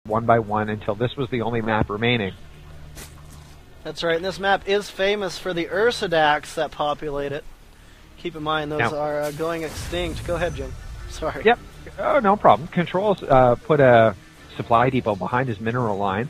one by one until this was the only map remaining. That's right, and this map is famous for the Ursidax that populate it. Keep in mind, those are going extinct. Go ahead, Jim. Sorry. Yep. Oh, no problem. Control's put a supply depot behind his mineral line,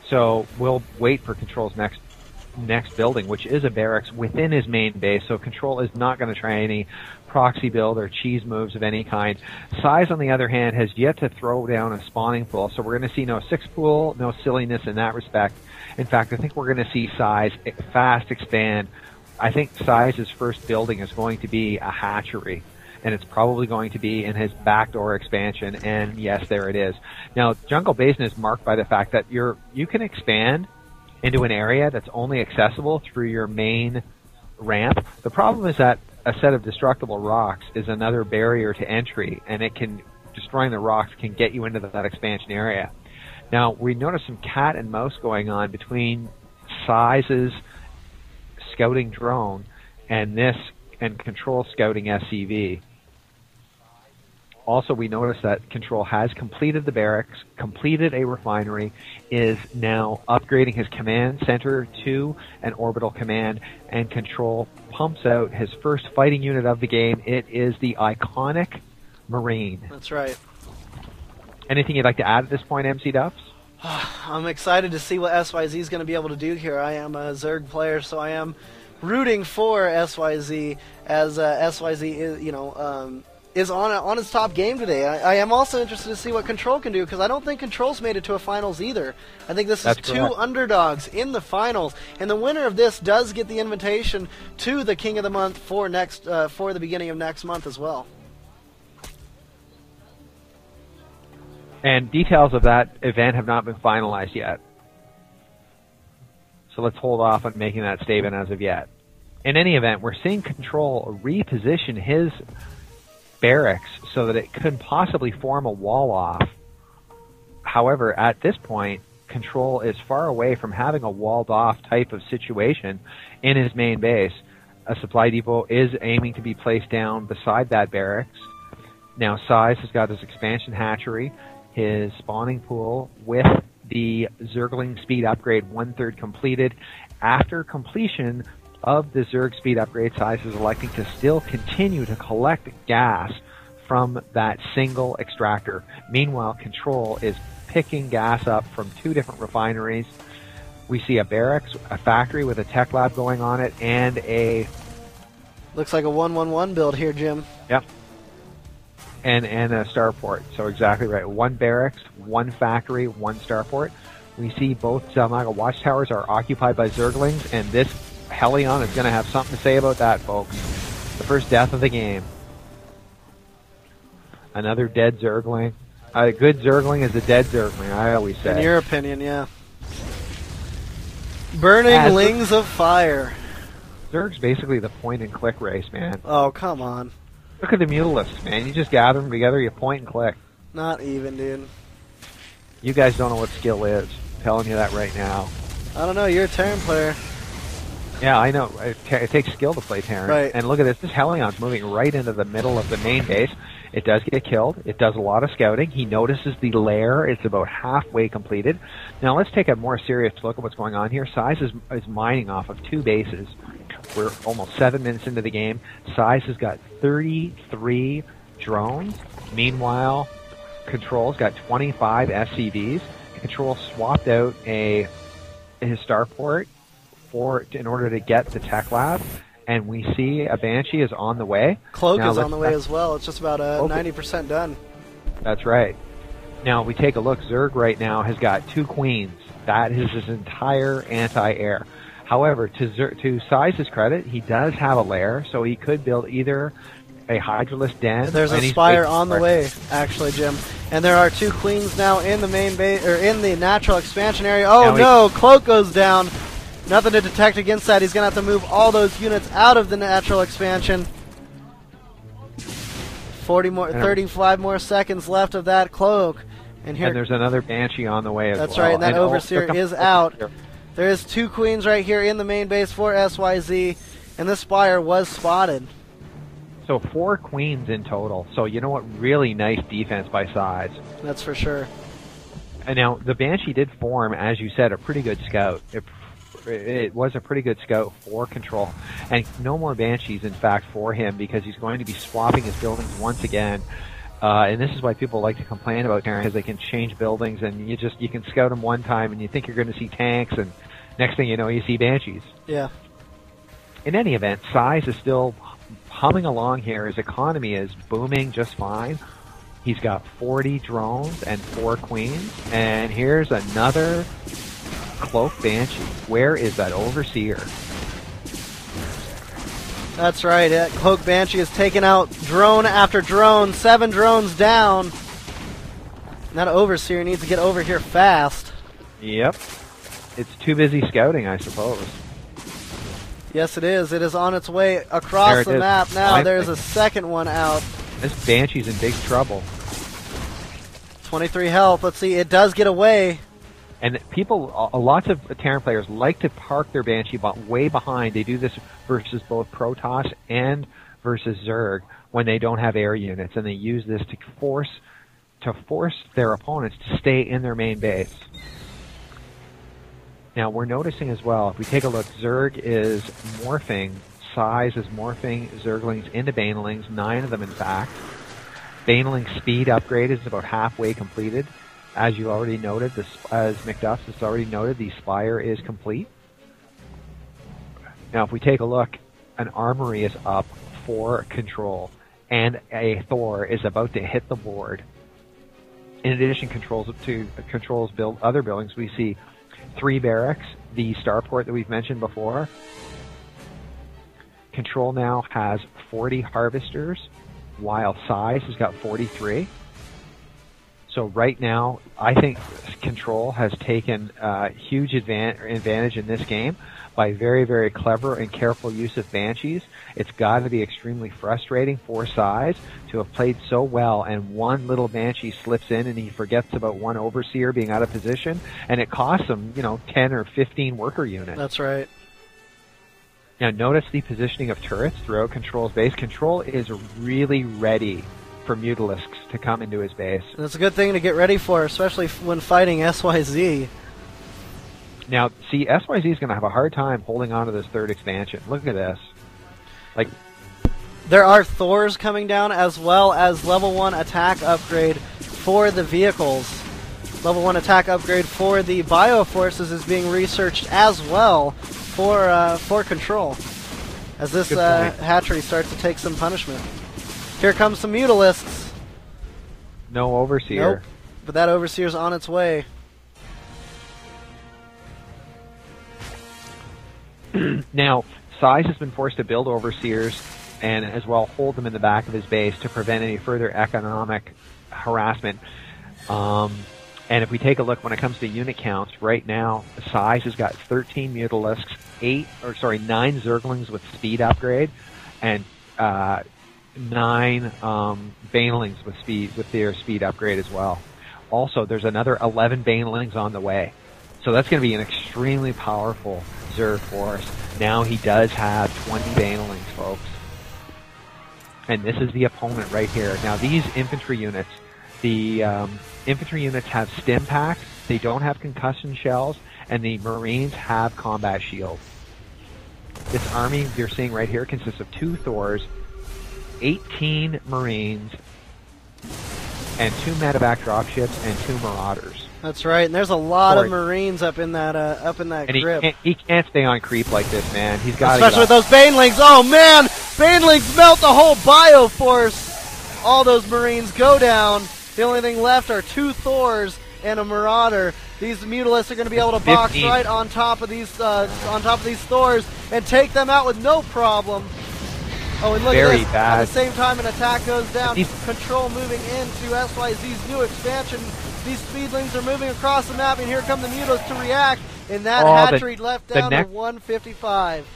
so we'll wait for Control's next building, which is a barracks within his main base, so Control is not going to try any proxy build or cheese moves of any kind. Size, on the other hand, has yet to throw down a spawning pool, so we're going to see no six pool, no silliness in that respect. In fact, I think we're going to see Size fast expand. I think Size's first building is going to be a hatchery, and it's probably going to be in his backdoor expansion, and yes, there it is. Now, Jungle Basin is marked by the fact that you can expand into an area that's only accessible through your main ramp. The problem is that a set of destructible rocks is another barrier to entry, and destroying the rocks can get you into that expansion area. Now, we notice some cat and mouse going on between Size's scouting drone and Control scouting SCV. Also, we notice that Control has completed the barracks, completed a refinery, is now upgrading his command center to an orbital command, and Control pumps out his first fighting unit of the game. It is the iconic Marine. That's right. Anything you'd like to add at this point, MC Duffs? I'm excited to see what SYZ is going to be able to do here. I am a Zerg player, so I am rooting for SYZ as SYZ is on its top game today. I am also interested to see what Control can do, because I don't think Control's made it to a finals either. I think this is two underdogs in the finals, and the winner of this does get the invitation to the King of the Month for the beginning of next month as well. And details of that event have not been finalized yet. So let's hold off on making that statement as of yet. In any event, we're seeing Control reposition his barracks so that it could possibly form a wall off. However, at this point, Control is far away from having a walled off type of situation in his main base. A supply depot is aiming to be placed down beside that barracks. Now, Size has got his expansion hatchery, his spawning pool with the Zergling speed upgrade 1/3 completed. After completion of the Zerg speed upgrade, Size is electing to still continue to collect gas from that single extractor. Meanwhile, Control is picking gas up from two different refineries. We see a barracks, a factory with a tech lab going on it, and a... Looks like a 1-1-1 build here, Jim. Yep. And a starport. So exactly right. One barracks, one factory, one starport. We see both Zelmaga watchtowers are occupied by Zerglings, and this Helion is going to have something to say about that, folks. The first death of the game. Another dead Zergling. A good Zergling is a dead Zergling, I always say. In your opinion, yeah. Burning Lings of Fire. Zerg's basically the point-and-click race, man. Oh, come on. Look at the Mutalisks, man. You just gather them together, you point and click. Not even, dude. You guys don't know what skill is. I'm telling you that right now. I don't know. You're a Terran player. Yeah, I know. It takes skill to play Terran. Right. And look at this. This Helion's moving right into the middle of the main base. It does get killed. It does a lot of scouting. He notices the lair. It's about halfway completed. Now let's take a more serious look at what's going on here. Size is mining off of two bases. We're almost 7 minutes into the game. Size has got 33 drones. Meanwhile, Control's got 25 SCVs. Control swapped out his starport in order to get the tech lab, and we see a Banshee is on the way. Cloak is on the way as well. It's just about 90% done. That's right. Now we take a look. Zerg right now has got 2 queens. That is his entire anti-air. However, to Size's credit, he does have a lair, so he could build either a Hydralisk den. There's a Spire on the way, actually, Jim. And there are 2 queens now in the main base, or in the natural expansion area. Oh no, Cloak goes down. Nothing to detect against that. He's going to have to move all those units out of the natural expansion. 35 more seconds left of that Cloak. And there's another Banshee on the way as well. That's right, and that Overseer is out. There is 2 queens right here in the main base for SYZ, and this Spire was spotted. So 4 queens in total. So you know what? Really nice defense by Size. That's for sure. And now, the Banshee did form, as you said, a pretty good scout. It was a pretty good scout for Control. And no more Banshees, in fact, for him, because he's going to be swapping his buildings once again. And this is why people like to complain about Terran, because they can change buildings, and you can scout them one time, and you think you're going to see tanks, and next thing you know, you see Banshees. Yeah. In any event, Size is still humming along here. His economy is booming just fine. He's got 40 drones and 4 queens. And here's another Cloak Banshee. Where is that Overseer? That's right. Cloak Banshee has taken out drone after drone. 7 drones down. And that Overseer needs to get over here fast. Yep. It's too busy scouting, I suppose. Yes, it is. It is on its way across the map now. There's a second one out. This Banshee's in big trouble. 23 health. Let's see. It does get away. And people, lots of Terran players like to park their Banshee way behind. They do this versus both Protoss and versus Zerg when they don't have air units, and they use this to force their opponents to stay in their main base. Now, we're noticing as well, if we take a look, Zerg is morphing, Size is morphing Zerglings into Banelings, 9 of them in fact. Baneling speed upgrade is about halfway completed. As you already noted, as McDuff's has already noted, the Spire is complete. Now, if we take a look, an Armory is up for Control, and a Thor is about to hit the board. In addition, Control's build other buildings. We see 3 barracks, the starport that we've mentioned before. Control now has 40 harvesters, while Size has got 43. So right now, I think Control has taken huge advantage in this game by very, very clever and careful use of Banshees. It's got to be extremely frustrating for Size to have played so well, and one little Banshee slips in and he forgets about one Overseer being out of position, and it costs him, 10 or 15 worker units. That's right. Now notice the positioning of turrets throughout Control's base. Control is really ready for Mutalisks to come into his base. And it's a good thing to get ready for, especially when fighting SYZ. Now, see, SYZ is going to have a hard time holding on to this 3rd expansion. Look at this. There are Thors coming down, as well as level 1 attack upgrade for the vehicles. Level 1 attack upgrade for the Bioforces is being researched as well for Control, as this hatchery starts to take some punishment. Here comes some Mutalisks. No Overseer. Nope, but that Overseer's on its way. Now, Size has been forced to build Overseers and as well hold them in the back of his base to prevent any further economic harassment. And if we take a look when it comes to unit counts, right now, Size has got 13 Mutalisks, 9 Zerglings with speed upgrade, and 9 Banelings with their speed upgrade as well. Also, there's another 11 Banelings on the way. So that's going to be an extremely powerful Zerg force. Now he does have 20 Banelings, folks. And this is the opponent right here. Now these infantry units, the infantry units have stim packs, they don't have concussion shells, and the Marines have combat shields. This army you're seeing right here consists of 2 Thors, 18 Marines, and 2 medevac dropships and 2 Marauders. That's right, and there's a lot of Marines up in that grip. He can't stay on creep like this, man. He's got especially with those Banelings. Oh man, Banelings melt the whole Bioforce. All those Marines go down. The only thing left are 2 Thors and a Marauder. These Mutalisks are going to be able to box right on top of these Thors and take them out with no problem. Oh, and look at this. At the same time, an attack goes down. Control moving into SYZ's new expansion. These Speedlings are moving across the map, and here come the Mutos to react. And that hatchery left down to 155.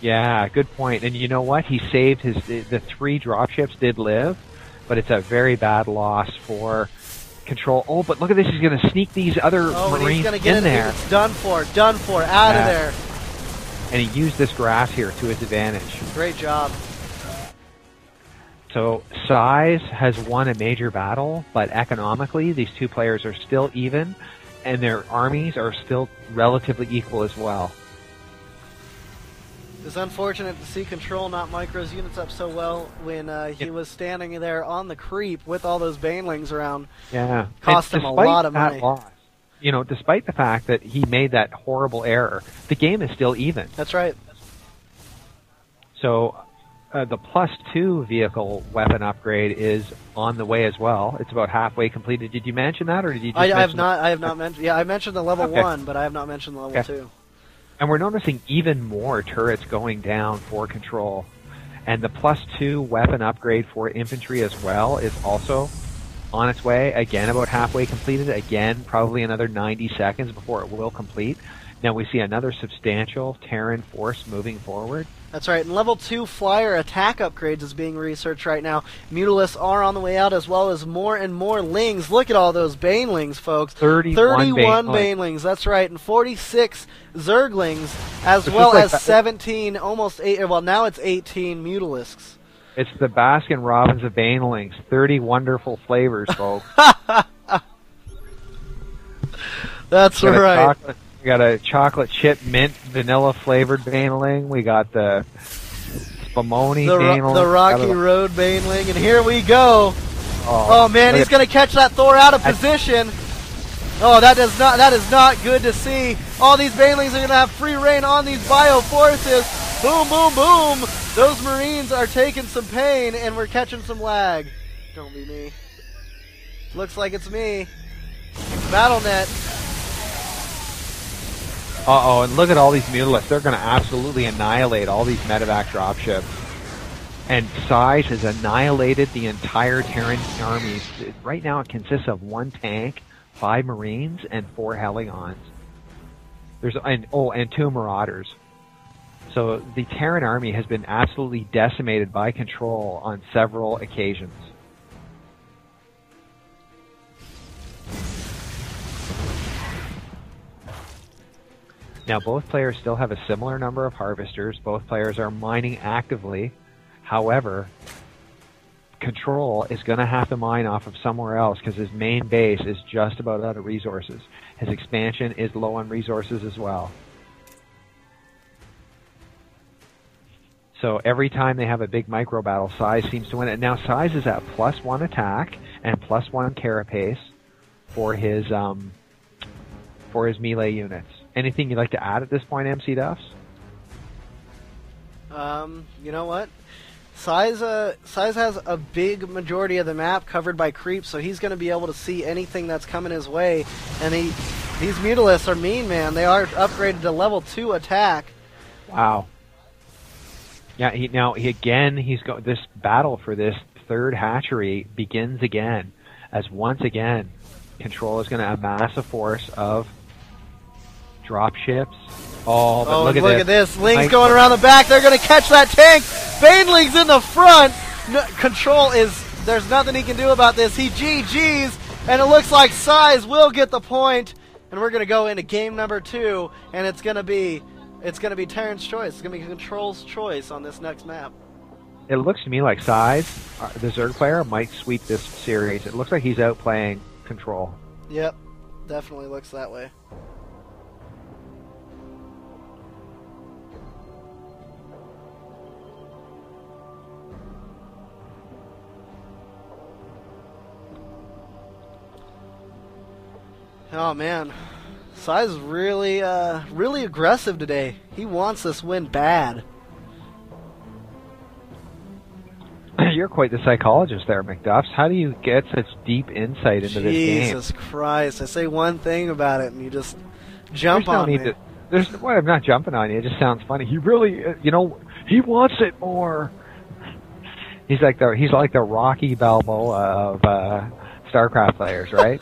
Yeah, good point. And you know what? He saved the 3 dropships did live, but it's a very bad loss for Control. Oh, but look at this. He's going to sneak these other Marines in there. It's done for, out of there. And he used this grass here to his advantage. Great job. So size has won a major battle, but economically these two players are still even, and their armies are still relatively equal as well. It's unfortunate to see Control not micro his units up so well when he was standing there on the creep with all those banelings around. Yeah. Cost him a lot of money. Loss, you know, despite the fact that he made that horrible error, the game is still even. That's right. So the +2 vehicle weapon upgrade is on the way as well. It's about halfway completed. Did you mention that, or did you just I have not mentioned. Yeah, I mentioned the level 1, but I have not mentioned the level 2. And we're noticing even more turrets going down for Control. And the +2 weapon upgrade for infantry as well is also on its way. Again, about halfway completed. Again, probably another 90 seconds before it will complete. Now we see another substantial Terran force moving forward. That's right. And level 2 flyer attack upgrades is being researched right now. Mutalisks are on the way out, as well as more and more lings. Look at all those banelings, folks. 31 banelings. That's right. And 46 zerglings, as well as 17, almost 8. Well, now it's 18 mutalisks. It's the Baskin Robbins of banelings. 30 wonderful flavors, folks. That's right. We got a chocolate chip mint vanilla flavored baneling. We got the Spumoni baneling. The Rocky Road baneling. And here we go. Oh man, he's going to catch that Thor out of position. Oh, that is not good to see. All these banelings are going to have free reign on these bio forces. Boom, boom, boom. Those Marines are taking some pain, and we're catching some lag. Don't be me. Looks like it's me. BattleNet. Uh-oh, and look at all these Mutalisks. They're going to absolutely annihilate all these medevac dropships. And Size has annihilated the entire Terran army. Right now it consists of 1 tank, 5 Marines, and 4 Heligons. And 2 Marauders. So the Terran army has been absolutely decimated by Control on several occasions. Now, both players still have a similar number of harvesters. Both players are mining actively. However, Control is going to have to mine off of somewhere else because his main base is just about out of resources. His expansion is low on resources as well. So every time they have a big micro battle, Size seems to win it. Now, Size is at +1 attack and +1 carapace for his melee units. Anything you'd like to add at this point, MC Duffs? You know what? Size has a big majority of the map covered by creeps, so he's going to be able to see anything that's coming his way. And these Mutalisks are mean, man. They are upgraded to level 2 attack. Wow. Yeah. This battle for this 3rd hatchery begins again, as once again, Control is going to amass a force of dropships. Oh, but look at this. Lings going around the back. They're going to catch that tank. Baneling's in the front. Control there's nothing he can do about this. He GG's, and it looks like Size will get the point. And we're going to go into game number 2, and it's going to be Terran's choice. It's going to be Control's choice on this next map. It looks to me like Size, the Zerg player, might sweep this series. It looks like he's outplaying Control. Yep, definitely looks that way. Oh man, Size is really aggressive today. He wants this win bad. You're quite the psychologist there, McDuffs. How do you get such deep insight into this game? Jesus Christ! I say one thing about it, and you just jump on me. I'm not jumping on you. It just sounds funny. He really, he wants it more. He's like the Rocky Balboa of StarCraft players, right?